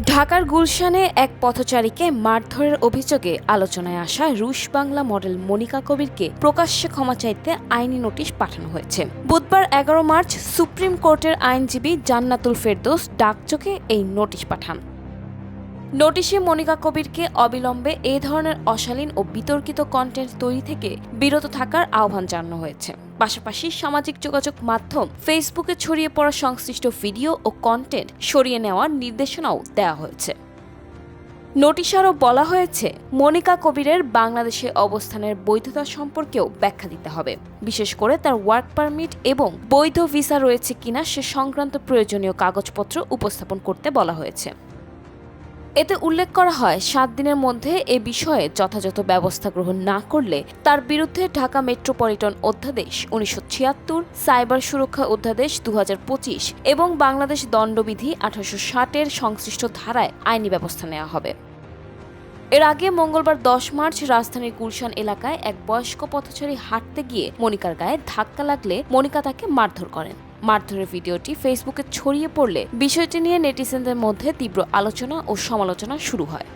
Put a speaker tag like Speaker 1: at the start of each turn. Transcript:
Speaker 1: ঢাকার গুলশানে এক পথচারীকে মারধরের অভিযোগে আলোচনায় আসা রুশ বাংলা মডেল মনিকা কবিরকে প্রকাশ্যে ক্ষমা চাইতে আইনি নোটিশ পাঠানো হয়েছে। বুধবার 11 মার্চ সুপ্রিম কোর্টের আইনজীবী জান্নাতুল ফেরদৌস ডাকযোগে এই নোটিশ পাঠান। নোটিশে মনিকা কবিরকে অবিলম্বে এ ধরনের অশালীন ও বিতর্কিত কন্টেন্ট তৈরি থেকে বিরত থাকার আহ্বান জানানো হয়েছে। পাশাপাশি সামাজিক যোগাযোগ মাধ্যম ফেসবুকে ছড়িয়ে পড়া সংশ্লিষ্ট ভিডিও ও কন্টেন্ট সরিয়ে নেওয়ার নির্দেশনাও দেওয়া হয়েছে। নোটিশে আরও বলা হয়েছে, মনিকা কবিরের বাংলাদেশে অবস্থানের বৈধতা সম্পর্কেও ব্যাখ্যা দিতে হবে। বিশেষ করে তার ওয়ার্ক পারমিট এবং বৈধ ভিসা রয়েছে কিনা সে সংক্রান্ত প্রয়োজনীয় কাগজপত্র উপস্থাপন করতে বলা হয়েছে। এতে উল্লেখ করা হয়, 7 দিনের মধ্যে এ বিষয়ে যথাযথ ব্যবস্থা গ্রহণ না করলে তার বিরুদ্ধে ঢাকা মেট্রোপলিটন অধ্যাদেশ 1976, সাইবার সুরক্ষা অধ্যাদেশ 2025 এবং বাংলাদেশ দণ্ডবিধি 1860-এর সংশ্লিষ্ট ধারায় আইনি ব্যবস্থা নেওয়া হবে। এর আগে মঙ্গলবার 10 মার্চ রাজধানীর গুলশান এলাকায় এক বয়স্ক পথচারী হাঁটতে গিয়ে মনিকার গায়ে ধাক্কা লাগলে মনিকা তাকে মারধর করেন। মারধরের ভিডিওটি ফেসবুকে ছড়িয়ে পড়লে বিষয়টি নিয়ে নেটিজেনদের মধ্যে তীব্র আলোচনা ও সমালোচনা শুরু হয়।